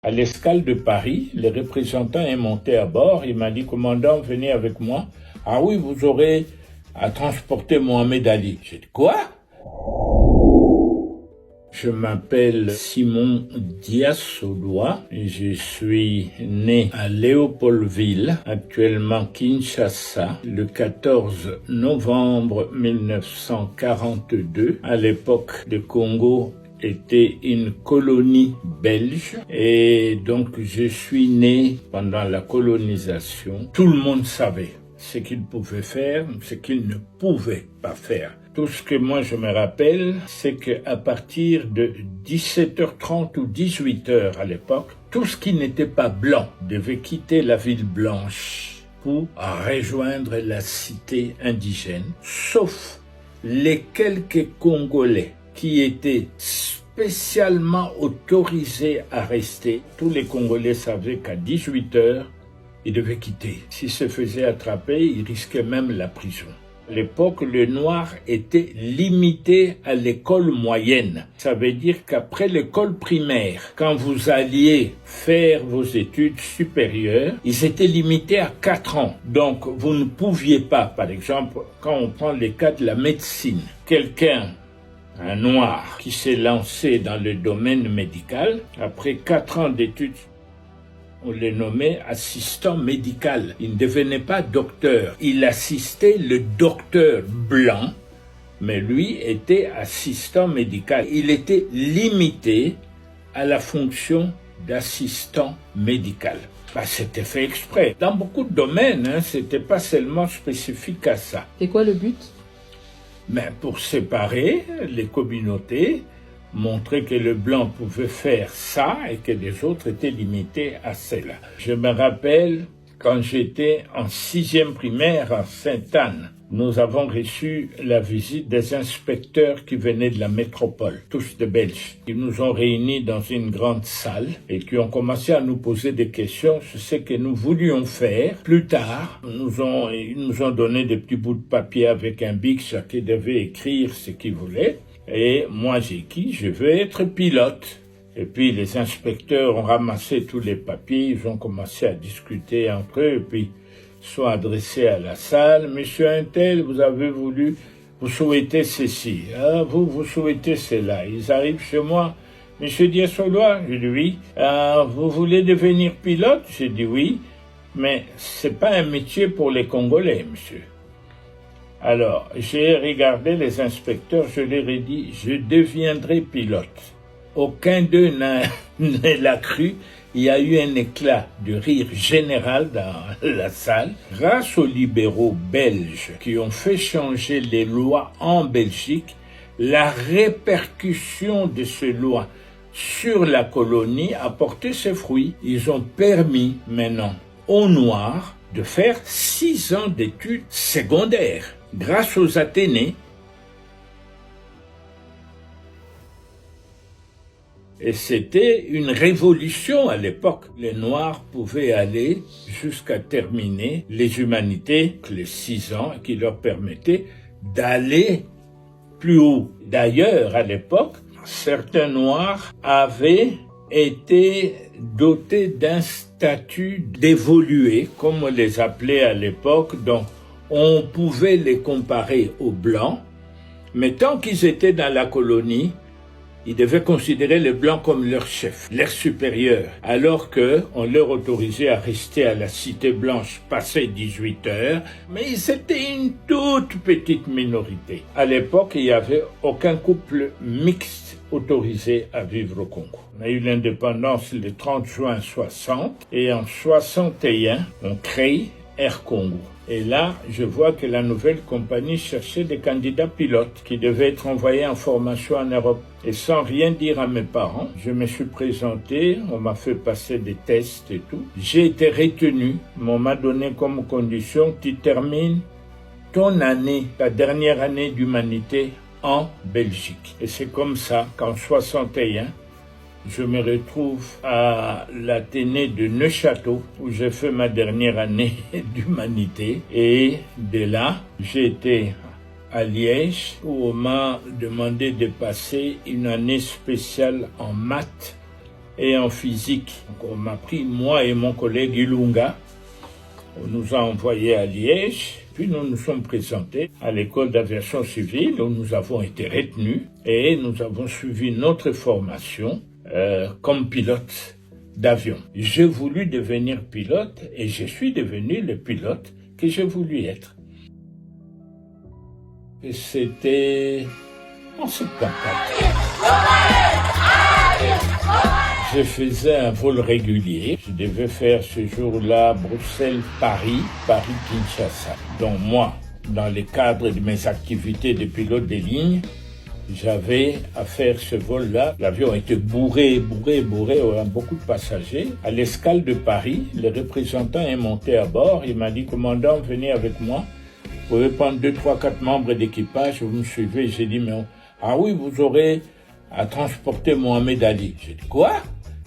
À l'escale de Paris, le représentant est monté à bord. Il m'a dit, commandant, venez avec moi. Ah oui, vous aurez à transporter Mohamed Ali. J'ai dit, quoi? Je m'appelle Simon Diasoloa. Je suis né à Léopoldville, actuellement Kinshasa, le 14 novembre 1942. À l'époque, le Congo était une colonie belge et donc je suis né pendant la colonisation. Tout le monde savait ce qu'il pouvait faire, ce qu'il ne pouvait pas faire. Tout ce que moi je me rappelle, c'est qu'à partir de 17h30 ou 18h à l'époque, tout ce qui n'était pas blanc devait quitter la ville blanche pour rejoindre la cité indigène, sauf les quelques Congolais qui étaient spécialement autorisés à rester. Tous les Congolais savaient qu'à 18h, ils devaient quitter. S'ils se faisaient attraper, ils risquaient même la prison. À l'époque, le noir était limité à l'école moyenne. Ça veut dire qu'après l'école primaire, quand vous alliez faire vos études supérieures, ils étaient limités à 4 ans. Donc, vous ne pouviez pas, par exemple, quand on prend le cas de la médecine, un noir qui s'est lancé dans le domaine médical, après 4 ans d'études, on le nommait assistant médical. Il ne devenait pas docteur. Il assistait le docteur blanc, mais lui était assistant médical. Il était limité à la fonction d'assistant médical. C'était fait exprès. Dans beaucoup de domaines, c'était pas seulement spécifique à ça. C'est quoi le but? Pour séparer les communautés, montrer que le blanc pouvait faire ça et que les autres étaient limités à cela. Je me rappelle quand j'étais en 6e primaire à Sainte-Anne, nous avons reçu la visite des inspecteurs qui venaient de la métropole, tous de Belges. Ils nous ont réunis dans une grande salle et qui ont commencé à nous poser des questions sur ce que nous voulions faire. Plus tard, ils nous ont donné des petits bouts de papier avec un bic, chacun devait écrire ce qu'il voulait. Et moi, j'ai dit, je veux être pilote. Et puis, les inspecteurs ont ramassé tous les papiers, ils ont commencé à discuter entre eux, et puis, sont adressés à la salle. Monsieur Untel, vous souhaitez ceci. Ah, vous souhaitez cela. Ils arrivent chez moi. Monsieur Diasoloa, je dis oui. Ah, vous voulez devenir pilote? J'ai dit oui. Mais c'est pas un métier pour les Congolais, monsieur. Alors, j'ai regardé les inspecteurs, je leur ai dit, je deviendrai pilote. Aucun d'eux ne l'a cru. Il y a eu un éclat de rire général dans la salle. Grâce aux libéraux belges qui ont fait changer les lois en Belgique, la répercussion de ces lois sur la colonie a porté ses fruits. Ils ont permis maintenant aux Noirs de faire 6 ans d'études secondaires. Grâce aux Athénées, et c'était une révolution à l'époque. Les Noirs pouvaient aller jusqu'à terminer les humanités, les 6 ans, qui leur permettaient d'aller plus haut. D'ailleurs, à l'époque, certains Noirs avaient été dotés d'un statut d'évolué, comme on les appelait à l'époque, donc on pouvait les comparer aux Blancs, mais tant qu'ils étaient dans la colonie, ils devaient considérer les Blancs comme leur chef, leur supérieur, alors qu'on leur autorisait à rester à la Cité Blanche passé 18 heures, mais ils étaient une toute petite minorité. À l'époque, il n'y avait aucun couple mixte autorisé à vivre au Congo. On a eu l'indépendance le 30 juin 60 et en 61, on crée Air Congo. Et là, je vois que la nouvelle compagnie cherchait des candidats pilotes qui devaient être envoyés en formation en Europe. Et sans rien dire à mes parents, je me suis présenté, on m'a fait passer des tests et tout. J'ai été retenu, on m'a donné comme condition que tu termines ton année, ta dernière année d'humanité en Belgique. Et c'est comme ça qu'en 61, je me retrouve à l'Athénée de Neuchâteau où j'ai fait ma dernière année d'humanité et de là, j'ai été à Liège où on m'a demandé de passer une année spéciale en maths et en physique. Donc, on m'a pris, moi et mon collègue Ilunga, on nous a envoyés à Liège, puis nous nous sommes présentés à l'école d'aviation civile où nous avons été retenus et nous avons suivi notre formation comme pilote d'avion. J'ai voulu devenir pilote et je suis devenu le pilote que j'ai voulu être. Et c'était en 74. Je faisais un vol régulier. Je devais faire ce jour-là Bruxelles-Paris, Paris-Kinshasa. Donc moi, dans le cadre de mes activités de pilote de ligne, j'avais à faire ce vol-là. L'avion était bourré, on a beaucoup de passagers. À l'escale de Paris, le représentant est monté à bord. Il m'a dit, commandant, venez avec moi. Vous pouvez prendre 2, 3, 4 membres d'équipage, vous me suivez. J'ai dit, mais ah oui, vous aurez à transporter Mohamed Ali. J'ai dit, quoi?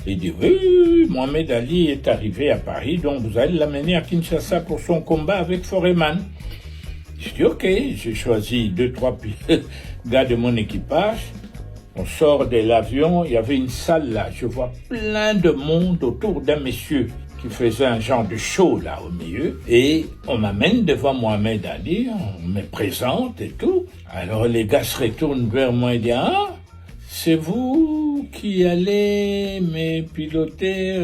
Il dit, oui, Mohamed Ali est arrivé à Paris, donc vous allez l'amener à Kinshasa pour son combat avec Foreman. J'ai dit, ok, j'ai choisi 2, 3 gars de mon équipage. On sort de l'avion, il y avait une salle là, je vois plein de monde autour d'un monsieur qui faisait un genre de show là au milieu. Et on m'amène devant Mohamed Ali, on me présente et tout. Alors les gars se retournent vers moi et disent, ah, c'est vous qui allez me piloter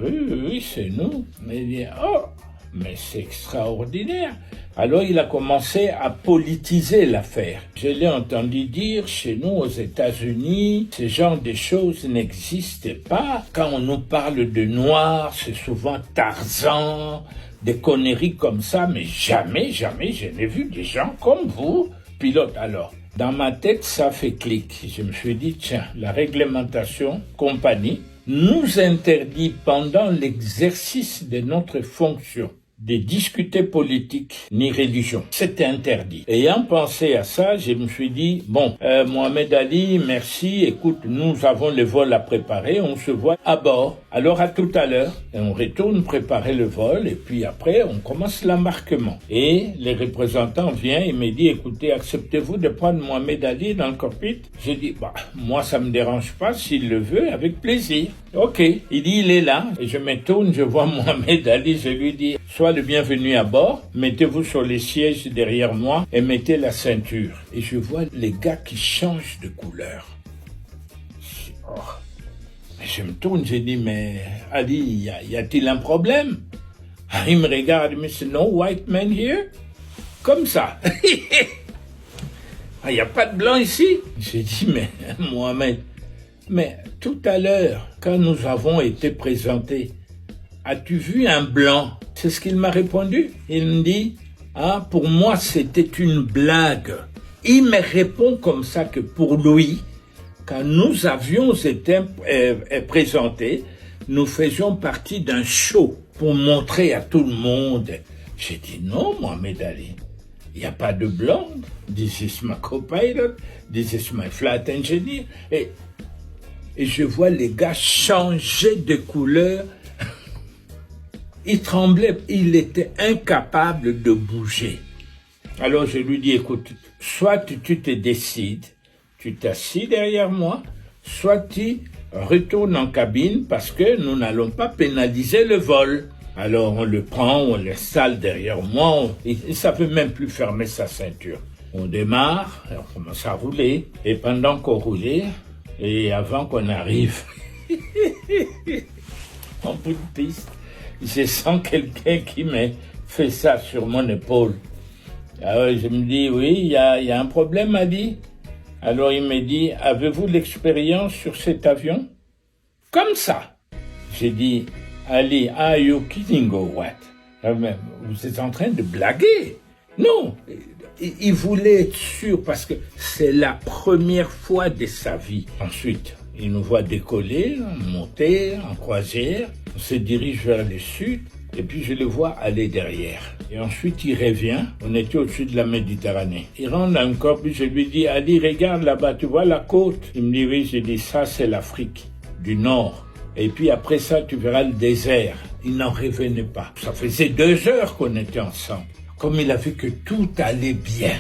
Oui, c'est nous. Mais il dit, oh, mais c'est extraordinaire. Alors il a commencé à politiser l'affaire. Je l'ai entendu dire, chez nous aux États-Unis, ce genre de choses n'existent pas. Quand on nous parle de noirs, c'est souvent Tarzan, des conneries comme ça, mais jamais je n'ai vu des gens comme vous, pilote. Alors, dans ma tête, ça fait clic. Je me suis dit, tiens, la réglementation compagnie nous interdit pendant l'exercice de notre fonction de discuter politique ni religion. C'était interdit. Ayant pensé à ça, je me suis dit, bon, Mohamed Ali, merci, écoute, nous avons le vol à préparer, on se voit à bord. Alors à tout à l'heure, et on retourne préparer le vol, et puis après, on commence l'embarquement. Et les représentants viennent et me dit, écoutez, acceptez-vous de prendre Mohamed Ali dans le cockpit? J'ai dit, bah, moi ça me dérange pas, s'il le veut, avec plaisir. Ok. Il dit, il est là, et je me tourne, je vois Mohamed Ali, je lui dis, sois le bienvenu à bord, mettez-vous sur les sièges derrière moi et mettez la ceinture. Et je vois les gars qui changent de couleur. Je me tourne, je dis, mais Ali, y a-t-il un problème? Il me regarde, il me dit, no white man here? Comme ça. Il n'y a pas de blanc ici? J'ai dit, mais Mohamed, mais tout à l'heure, quand nous avons été présentés, as-tu vu un blanc? C'est ce qu'il m'a répondu. Il me dit, ah, pour moi, c'était une blague. Il me répond comme ça que pour lui, quand nous avions été présentés, nous faisions partie d'un show pour montrer à tout le monde. J'ai dit, non, Mohamed Ali, il n'y a pas de blanc. This is my co-pilot, this is my flight engineer. Et je vois les gars changer de couleur. Il tremblait, il était incapable de bouger. Alors je lui dis, écoute, soit tu te décides, tu t'assis derrière moi, soit tu retournes en cabine parce que nous n'allons pas pénaliser le vol. Alors on le prend, on l'installe derrière moi, il ne savait même plus fermer sa ceinture. On démarre, on commence à rouler, et pendant qu'on roulait, et avant qu'on arrive en bout de piste, je sens quelqu'un qui me fait ça sur mon épaule. Alors je me dis, oui, il y a un problème, Ali. Alors il me dit, avez-vous l'expérience sur cet avion? Comme ça. J'ai dit, Ali, are you kidding or what? Vous êtes en train de blaguer? Non, il voulait être sûr parce que c'est la première fois de sa vie. Ensuite, il nous voit décoller, monter en croisière. On se dirige vers le sud et puis je le vois aller derrière. Et ensuite, il revient. On était au-dessus de la Méditerranée. Il rentre dans le corps, puis je lui dis, Ali, regarde là-bas, tu vois la côte? Il me dit, oui. J'ai dit, ça, c'est l'Afrique du Nord. Et puis après ça, tu verras le désert. Il n'en revenait pas. Ça faisait 2 heures qu'on était ensemble. Comme il a vu que tout allait bien,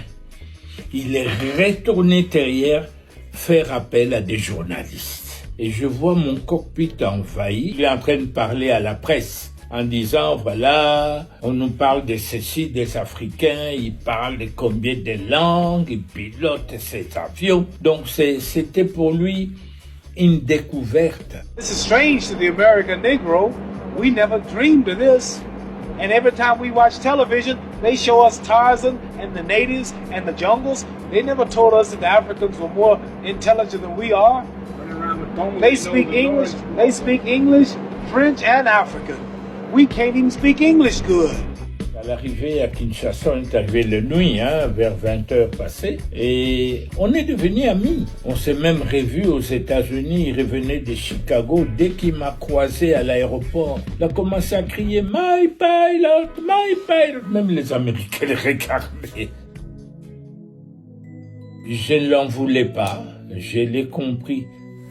il est retourné derrière faire appel à des journalistes. et je vois mon cockpit envahi. Il est en train de parler à la presse en disant, voilà, on nous parle de ceci, des Africains, ils parlent de combien de langues, ils pilotent ces avions. Donc c'était pour lui une découverte. This is strange to the American Negro. We never dreamed of this. And every time we watch television, they show us Tarzan and the natives and the jungles. They never told us that the Africans were more intelligent than we are. They speak English, French and African. We can't even speak English good. À l'arrivée à Kinshasa, on est arrivé la nuit, vers 20h passées, et on est devenus amis. On s'est même revus aux États-Unis. Il revenait de Chicago. Dès qu'il m'a croisé à l'aéroport, il a commencé à crier « My pilot, my pilot !» Même les Américains le regardaient. Je ne l'en voulais pas. Je l'ai compris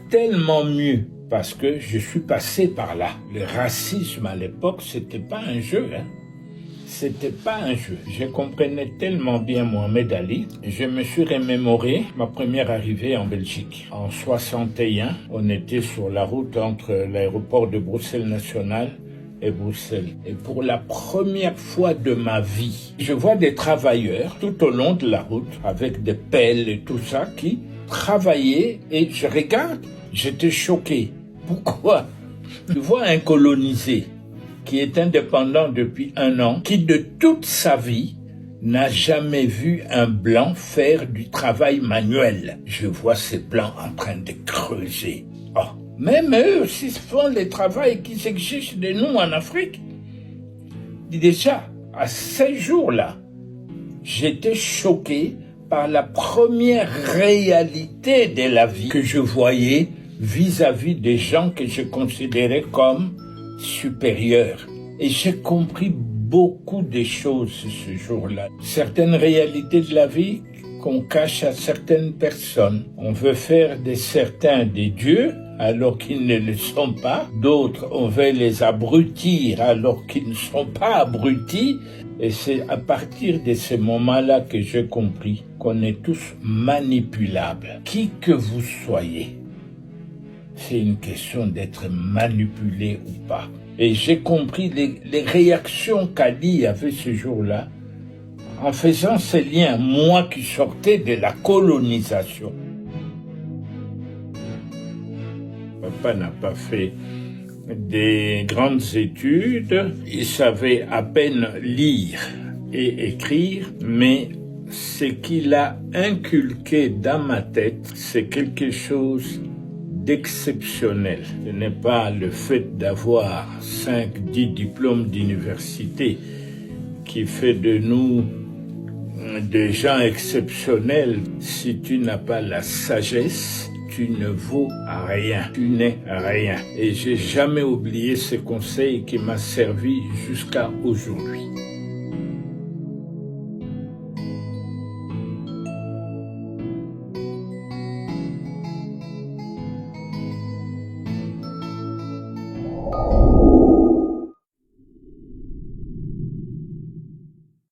tellement mieux parce que je suis passé par là. Le racisme à l'époque, c'était pas un jeu, C'était pas un jeu. Je comprenais tellement bien Mohamed Ali. Je me suis remémoré ma première arrivée en Belgique. En 61, on était sur la route entre l'aéroport de Bruxelles National et Bruxelles. Et pour la première fois de ma vie, je vois des travailleurs tout au long de la route avec des pelles et tout ça qui travaillaient et je regarde, j'étais choqué. Pourquoi? Je vois un colonisé qui est indépendant depuis 1 an, qui de toute sa vie n'a jamais vu un blanc faire du travail manuel. Je vois ces blancs en train de creuser. Oh, même eux aussi font les travails qui s'exigent de nous en Afrique. Déjà, à ces jours-là, j'étais choqué par la première réalité de la vie que je voyais vis-à-vis des gens que je considérais comme supérieurs. Et j'ai compris beaucoup de choses ce jour-là. Certaines réalités de la vie qu'on cache à certaines personnes. On veut faire de certains des dieux alors qu'ils ne le sont pas. D'autres, on veut les abrutir alors qu'ils ne sont pas abrutis. Et c'est à partir de ce moment-là que j'ai compris qu'on est tous manipulables. Qui que vous soyez, c'est une question d'être manipulé ou pas. Et j'ai compris les réactions qu'Ali avait ce jour-là en faisant ces liens, moi qui sortais de la colonisation. Papa n'a pas fait des grandes études, il savait à peine lire et écrire, mais ce qu'il a inculqué dans ma tête, c'est quelque chose d'exceptionnel. Ce n'est pas le fait d'avoir 5-10 diplômes d'université qui fait de nous des gens exceptionnels. Si tu n'as pas la sagesse, tu ne vaux rien, tu n'es rien. Et j'ai jamais oublié ce conseil qui m'a servi jusqu'à aujourd'hui.